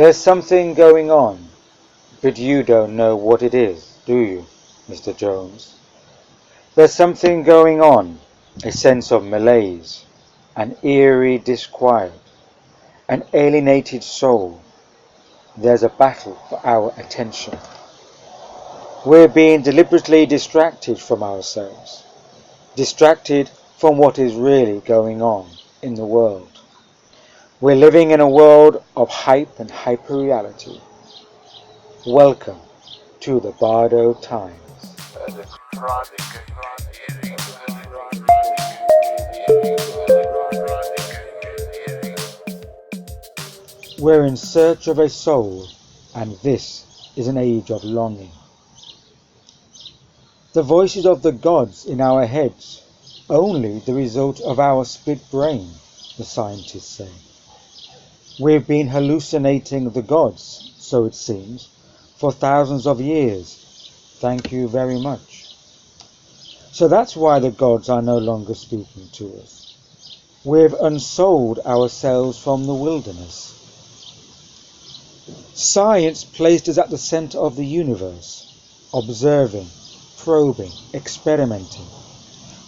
There's something going on, but you don't know what it is, do you, Mr. Jones? There's something going on, a sense of malaise, an eerie disquiet, an alienated soul. There's a battle for our attention. We're being deliberately distracted from ourselves, distracted from what is really going on in the world. We're living in a world of hype and hyperreality. Welcome to the Bardo Times. We're in search of a soul, and this is an age of longing. The voices of the gods in our heads, only the result of our split brain, the scientists say. We've been hallucinating the gods, so it seems, for thousands of years. Thank you very much. So that's why the gods are no longer speaking to us. We've unsouled ourselves from the wilderness. Science placed us at the center of the universe, observing, probing, experimenting,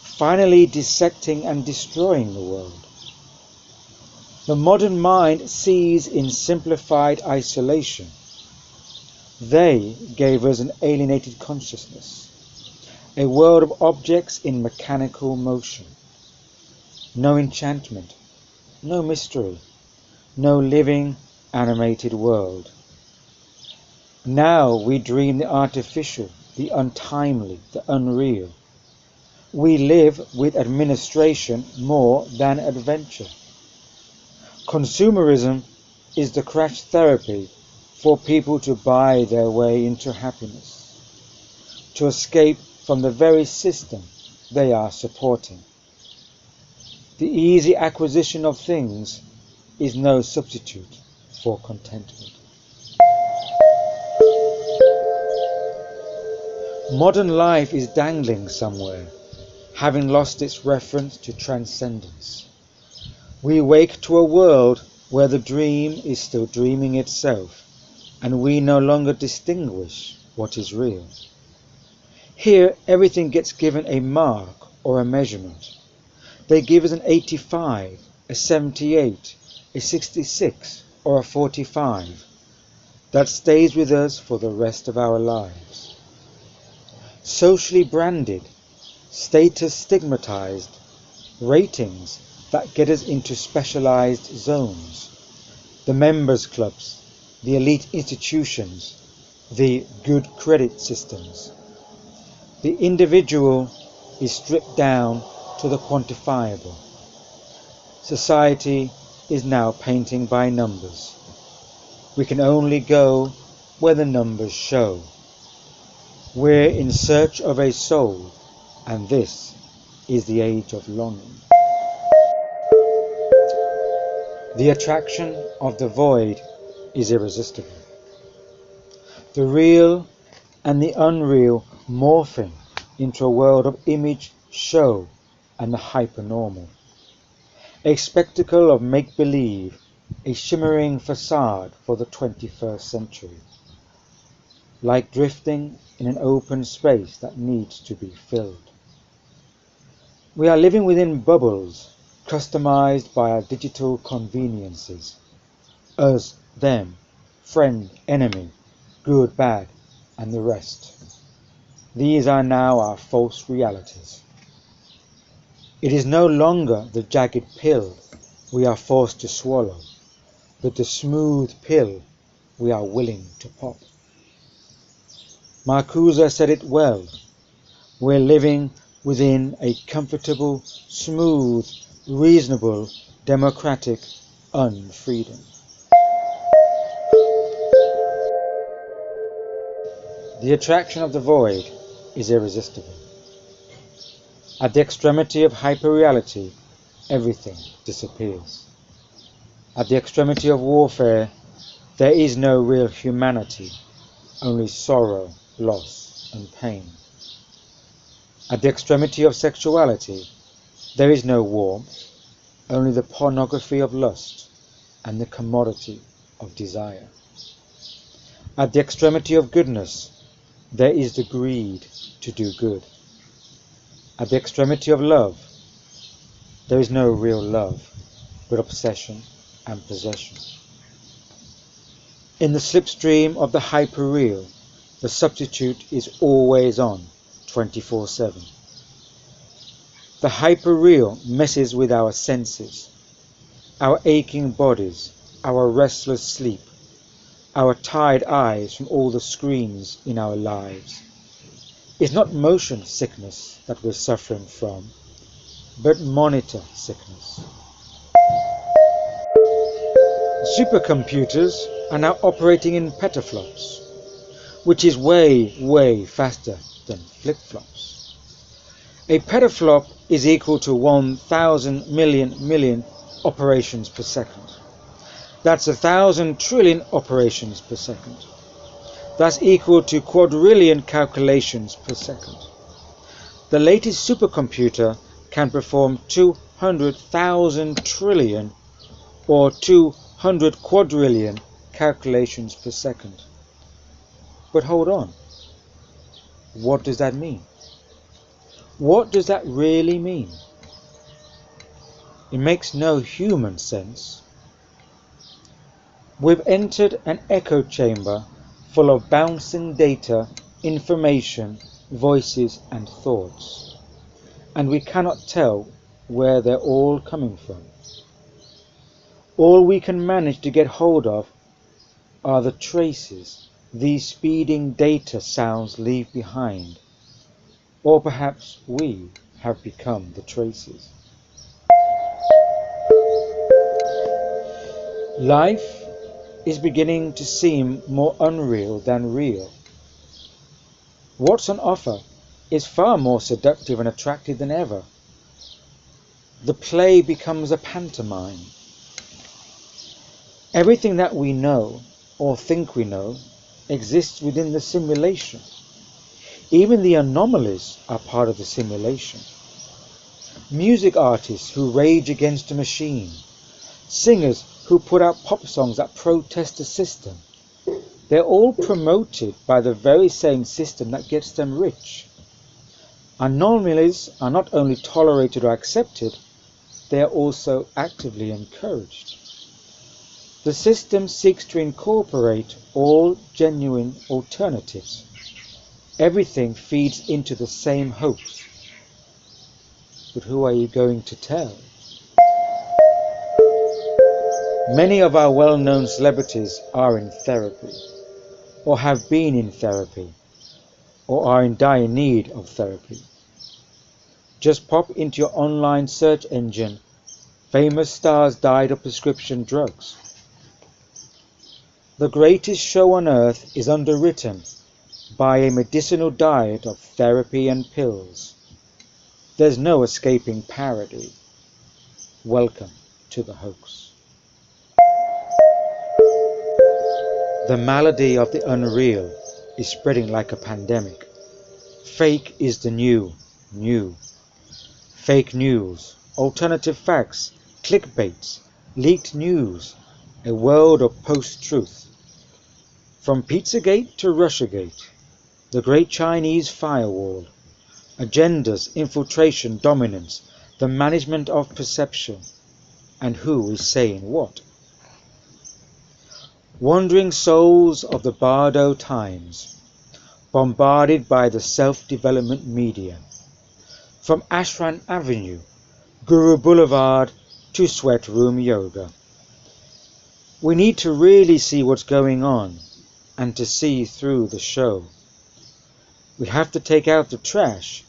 finally dissecting and destroying the world. The modern mind sees in simplified isolation. They gave us an alienated consciousness, a world of objects in mechanical motion. No enchantment, no mystery, no living, animated world. Now we dream the artificial, the untimely, the unreal. We live with administration more than adventure. Consumerism is the crash therapy for people to buy their way into happiness, to escape from the very system they are supporting. The easy acquisition of things is no substitute for contentment. Modern life is dangling somewhere, having lost its reference to transcendence. We wake to a world where the dream is still dreaming itself, and we no longer distinguish what is real. Here, everything gets given a mark or a measurement. They give us an 85, a 78, a 66, or a 45. That stays with us for the rest of our lives. Socially branded, status stigmatized, ratings that get us into specialized zones. The members clubs, the elite institutions, the good credit systems. The individual is stripped down to the quantifiable. Society is now painting by numbers. We can only go where the numbers show. We're in search of a soul, and this is the age of longing. The attraction of the void is irresistible. The real and the unreal morphing into a world of image, show, and the hypernormal. A spectacle of make-believe, a shimmering facade for the 21st century. Like drifting in an open space that needs to be filled. We are living within bubbles, customized by our digital conveniences. Us, them, friend, enemy, good, bad, and the rest. These are now our false realities. It is no longer the jagged pill we are forced to swallow, but the smooth pill we are willing to pop. Marcuse said it well. We're living within a comfortable, smooth, reasonable, democratic unfreedom. The attraction of the void is irresistible. At the extremity of hyperreality, everything disappears. At the extremity of warfare, there is no real humanity, only sorrow, loss, and pain. At the extremity of sexuality, there is no warmth, only the pornography of lust and the commodity of desire. At the extremity of goodness, there is the greed to do good. At the extremity of love, there is no real love, but obsession and possession. In the slipstream of the hyperreal, the substitute is always on, 24/7. The hyperreal messes with our senses, our aching bodies, our restless sleep, our tired eyes from all the screens in our lives. It's not motion sickness that we're suffering from, but monitor sickness. Supercomputers are now operating in petaflops, which is way faster than flip-flops. A petaflop is equal to 1,000 million operations per second. That's 1,000 trillion operations per second. That's equal to quadrillion calculations per second. The latest supercomputer can perform 200,000 trillion or 200 quadrillion calculations per second. But hold on. What does that mean? What does that really mean? It makes no human sense. We've entered an echo chamber full of bouncing data, information, voices and thoughts, and we cannot tell where they're all coming from. All we can manage to get hold of are the traces these speeding data sounds leave behind, or perhaps we have become the traces. Life is beginning to seem more unreal than real. What's on offer is far more seductive and attractive than ever. The play becomes a pantomime. Everything that we know, or think we know, exists within the simulation. Even the anomalies are part of the simulation. Music artists who rage against a machine, singers who put out pop songs that protest the system, they're all promoted by the very same system that gets them rich. Anomalies are not only tolerated or accepted, they are also actively encouraged. The system seeks to incorporate all genuine alternatives. Everything feeds into the same hopes. But who are you going to tell? Many of our well-known celebrities are in therapy, or have been in therapy, or are in dire need of therapy. Just pop into your online search engine, famous stars died of prescription drugs. The greatest show on earth is underwritten by a medicinal diet of therapy and pills. There's no escaping parody. Welcome to the hoax. The malady of the unreal is spreading like a pandemic. Fake is the new. Fake news, alternative facts, clickbaits, leaked news, a world of post-truth. From Pizzagate to Russiagate, the Great Chinese Firewall, agendas, infiltration, dominance, the management of perception, and who is saying what. Wandering souls of the bardo times, bombarded by the self-development media. From Ashran Avenue, Guru Boulevard to Sweat Room Yoga. We need to really see what's going on and to see through the show. We have to take out the trash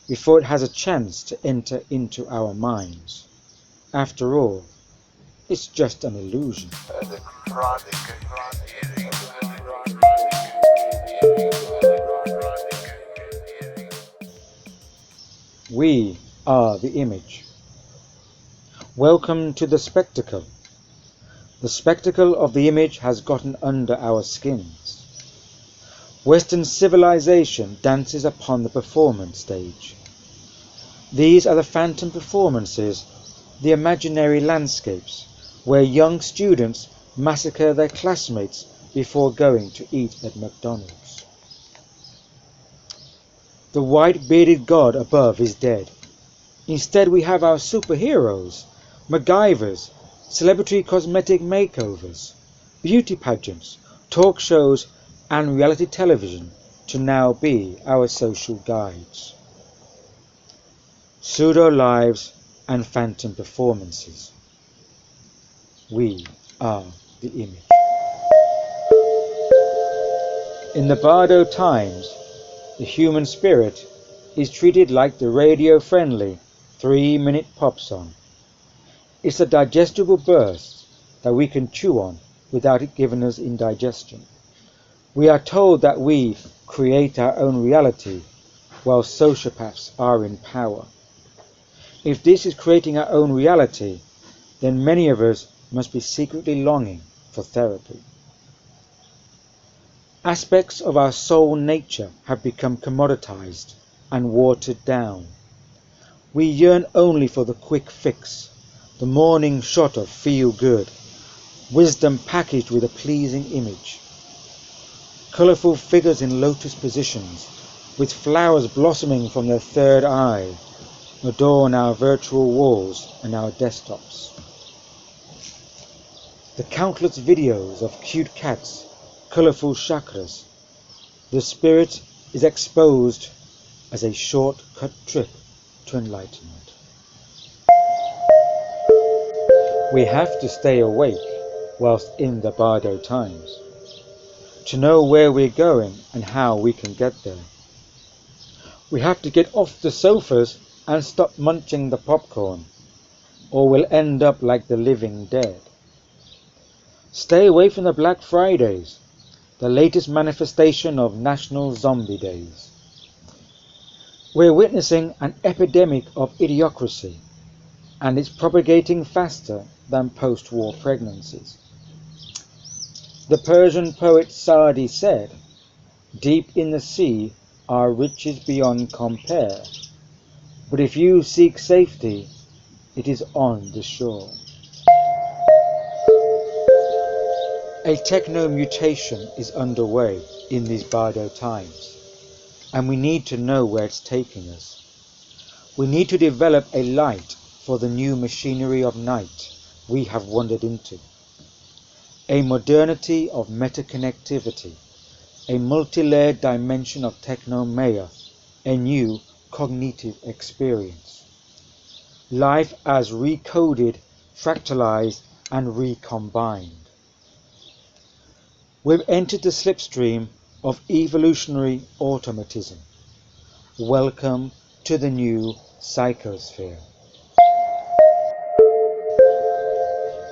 before it has a chance to enter into our minds. After all, it's just an illusion. We are the image. Welcome to the spectacle. The spectacle of the image has gotten under our skins. Western civilization dances upon the performance stage. These are the phantom performances, the imaginary landscapes, where young students massacre their classmates before going to eat at McDonald's. The white-bearded god above is dead. Instead we have our superheroes, MacGyvers, celebrity cosmetic makeovers, beauty pageants, talk shows and reality television to now be our social guides. Pseudo lives and phantom performances. We are the image. In the Bardo times, the human spirit is treated like the radio-friendly 3-minute pop song. It's a digestible burst that we can chew on without it giving us indigestion. We are told that we create our own reality while sociopaths are in power. If this is creating our own reality, then many of us must be secretly longing for therapy. Aspects of our soul nature have become commoditized and watered down. We yearn only for the quick fix, the morning shot of feel good, wisdom packaged with a pleasing image. Colourful figures in lotus positions, with flowers blossoming from their third eye, adorn our virtual walls and our desktops. The countless videos of cute cats, colourful chakras, the spirit is exposed as a short-cut trip to enlightenment. We have to stay awake whilst in the Bardo times, to know where we're going and how we can get there. We have to get off the sofas and stop munching the popcorn, or we'll end up like the living dead. Stay away from the Black Fridays, the latest manifestation of National Zombie Days. We're witnessing an epidemic of idiocracy, and it's propagating faster than post-war pregnancies. The Persian poet Saadi said, "Deep in the sea are riches beyond compare, but if you seek safety, it is on the shore." A techno-mutation is underway in these Bardo times, and we need to know where it's taking us. We need to develop a light for the new machinery of night we have wandered into. A modernity of meta-connectivity, a multi-layered dimension of techno-maya, a new cognitive experience. Life as recoded, fractalized, and recombined. We've entered the slipstream of evolutionary automatism. Welcome to the new psychosphere.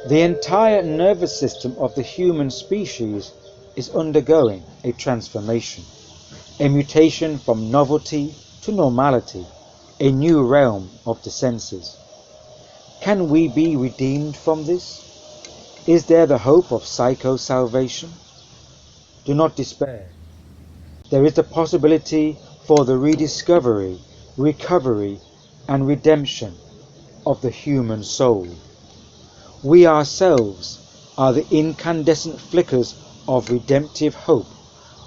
The entire nervous system of the human species is undergoing a transformation, a mutation from novelty to normality, a new realm of the senses. Can we be redeemed from this? Is there the hope of psycho-salvation? Do not despair. There is the possibility for the rediscovery, recovery, and redemption of the human soul. We ourselves are the incandescent flickers of redemptive hope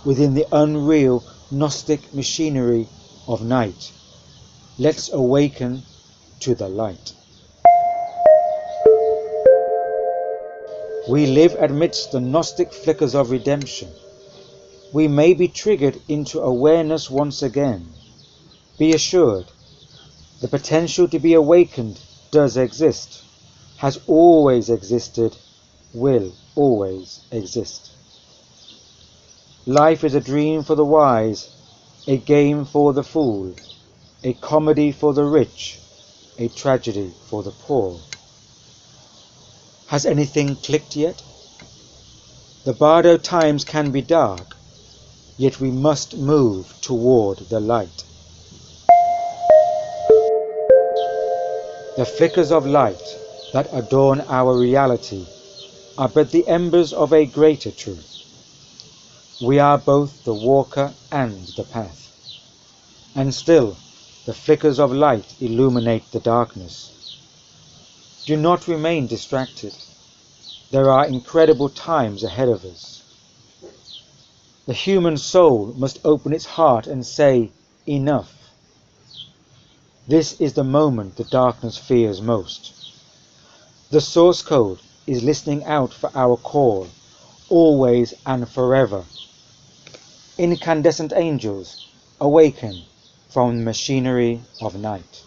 within the unreal Gnostic machinery of night. Let's awaken to the light. We live amidst the Gnostic flickers of redemption. We may be triggered into awareness once again. Be assured, the potential to be awakened does exist, has always existed, will always exist. Life is a dream for the wise, a game for the fool, a comedy for the rich, a tragedy for the poor. Has anything clicked yet? The Bardo times can be dark, yet we must move toward the light. The flickers of light that adorn our reality are but the embers of a greater truth. We are both the walker and the path. And still, the flickers of light illuminate the darkness. Do not remain distracted. There are incredible times ahead of us. The human soul must open its heart and say, enough. This is the moment the darkness fears most. The source code is listening out for our call, always and forever. Incandescent angels, awaken from the machinery of night.